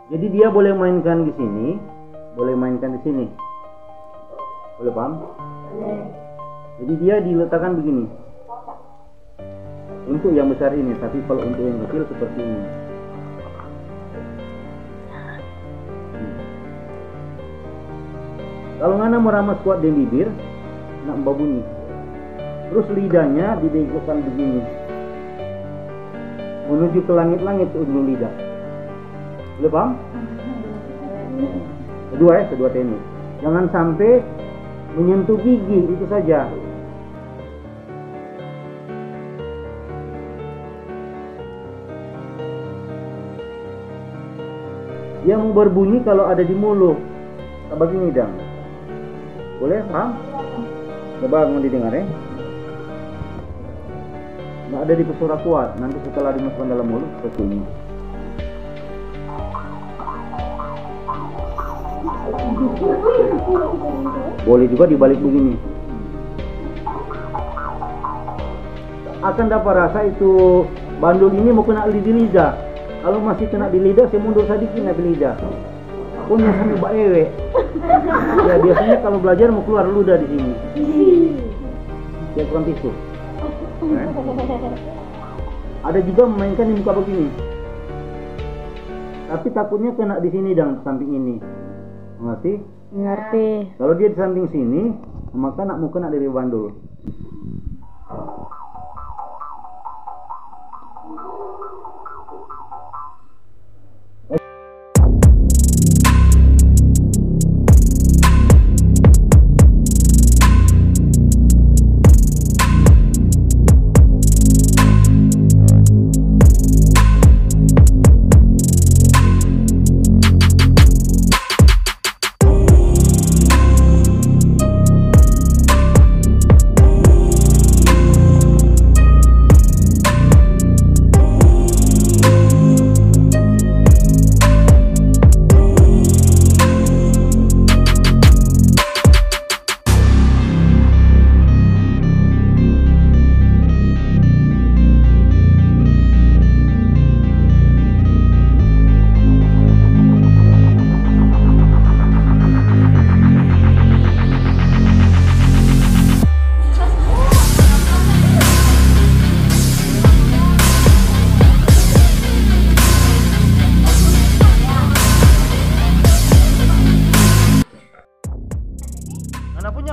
Jadi dia boleh mainkan di sini, boleh mainkan di sini. Boleh paham? Jadi dia diletakkan begini. Untuk yang besar ini, tapi kalau untuk yang kecil seperti ini. Kalau ngana meramas kuat di bibir, nak babunyi. Terus lidahnya dibengkokkan begini, menuju ke langit-langit ujung lidah. Boleh paham? Kedua teknik. Jangan sampai menyentuh gigi, itu saja. Dia mau berbunyi kalau ada di mulut. Tak begini dong. Boleh paham? Coba mau didengar ya. Nggak ada di pesura kuat. Nanti setelah dimasukkan dalam mulut seperti ini. Boleh juga dibalik begini. Akan dapat rasa itu bandul ini mau kena di lidah. Kalau masih kena di lidah, saya mundur sedikit di lidah. Aku nyasar mbak ewe. Ya biasanya kalau belajar mau keluar ludah di sini. Dia kurang tisu. Ada juga memainkan di muka begini. Tapi takutnya kena di sini dan samping ini. Mengerti? Ngerti. Kalau dia di samping sini, maka nak mau kena dari bandul.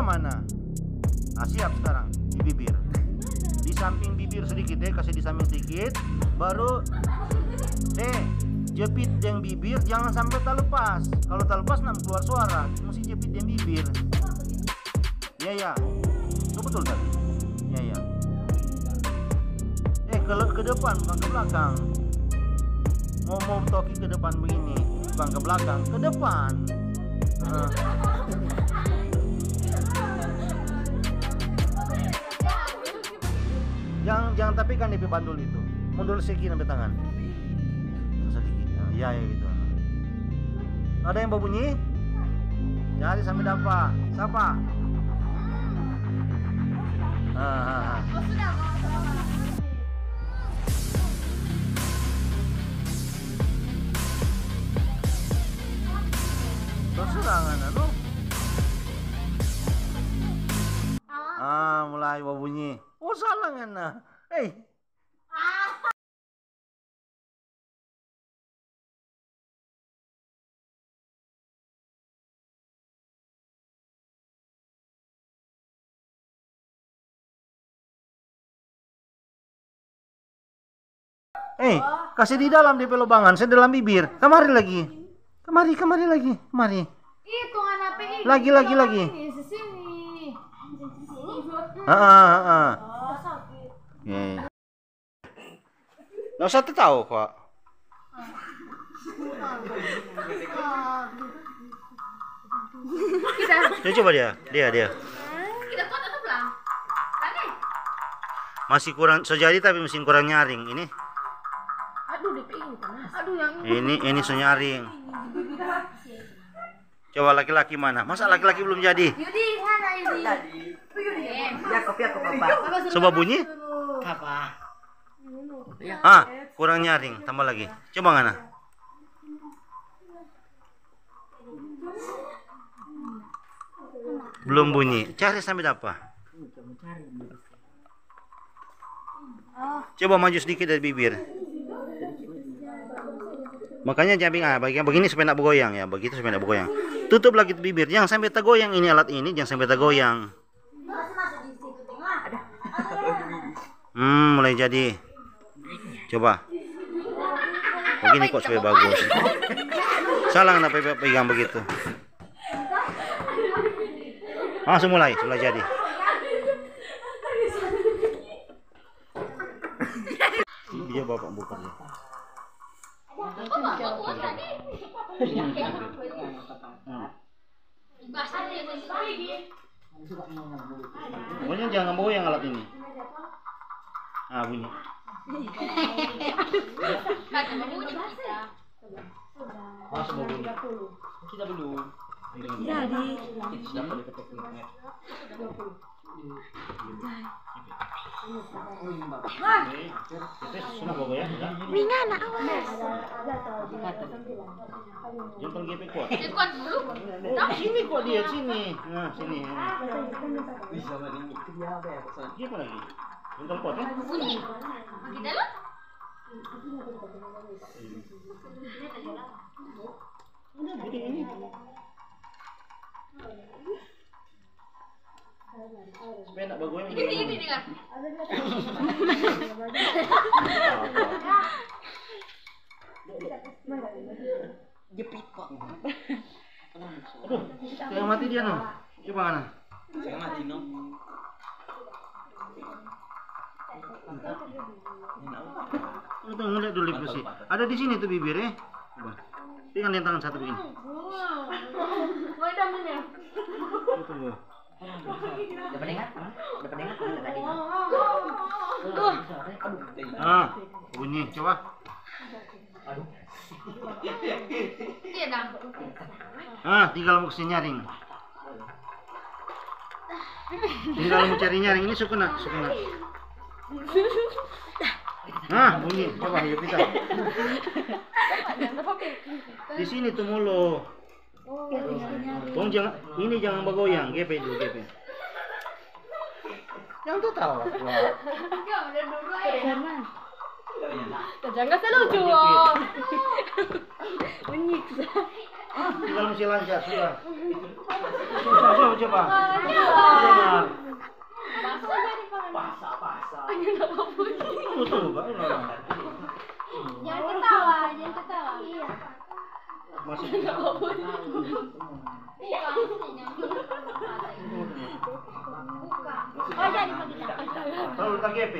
Mana? Nah, siap sekarang di bibir. Di samping bibir sedikit deh, kasih di samping sedikit. Baru jepit yang bibir, jangan sampai terlepas. Kalau terlepas nak keluar suara, mesti jepit yang bibir. Ya. Itu betul tadi. Ya. Ke depan, bukan ke belakang. Mau toki ke depan begini, bukan ke belakang, ke depan. Jangan tapi kan DP bandul itu. Mundur sedikit sampai tangan. Sedikit. Ya gitu. Ada yang berbunyi? Cari sampai dapat. Siapa? Terserangan anu. Mulai berbunyi. Oh salah ngana. Kasih di dalam DP lubangan, saya dalam bibir. Kemari lagi. Kemari lagi. Mari. Itu anak PI. Lagi. Di sini. Nggak usah tahu kok. Kita. Ya coba dia. Kita kok tetap lah. Lagi. Masih kurang sejadi tapi mesin kurang nyaring ini. Aduh, DP ini panas. Aduh, yang Ini senyaring. Coba laki-laki mana? Masa laki-laki belum jadi? Yudi, sana Yudi. Ya kopi aku Bapak. Coba bunyi. Apa? Ah, kurang nyaring. Tambah lagi. Coba ngana. Belum bunyi. Cari sampai dapat. Coba maju sedikit dari bibir. Makanya jangan begini supaya tidak bergoyang ya. Begitu supaya tidak bergoyang. Tutup lagi bibir. Jangan sampai tergoyang ini alat ini. Jangan sampai tergoyang. Mulai jadi. Coba. Begini kok supaya bagus. Salah kenapa pegang begitu. Langsung mulai jadi. Dia bapak buka ya. Pokoknya jangan bawa yang alat ini. Ah, bunyi. Masuk mau bunyi. Kita belum. jadi. Sudah bawa ya? Mingan awas. Jangan GP kuat. Kuat dulu. Sini kok dia sini. Nah, sini. Gimana lagi? Bentar kuat ya? Bunyi. Lagi dalam. Jadi ini. Supaya nak bagus Ini dengar. Jepit kok. Aduh, saya mati dia no. Coba mana? Saya mati no. Tunggu lihat dulu lipus sih. Ada di sini tuh bibir ya. Coba. Pegang yang tangan satu begini. Mau dalamnya. Tunggu. Dapat dengar tadi. Ah, bunyi. Coba. Iya dong. Ah, tinggal mau kesini nyaring. Tinggal mau cari nyaring ini suka nak. Ah, bunyi. Coba ya kita. Di sini tuh mulu. Tolong jangan bergoyang. GP dulu GP. Yang tuh tahu. Ya udah dulu ya. Jangan lucu. Bunyi. Tinggal mesti lancar sudah. Coba. Dengar. Basah. Betul, Pak. Jangan ketawa. Iya. Masih Oh, jadi begitu. tahu tak GP.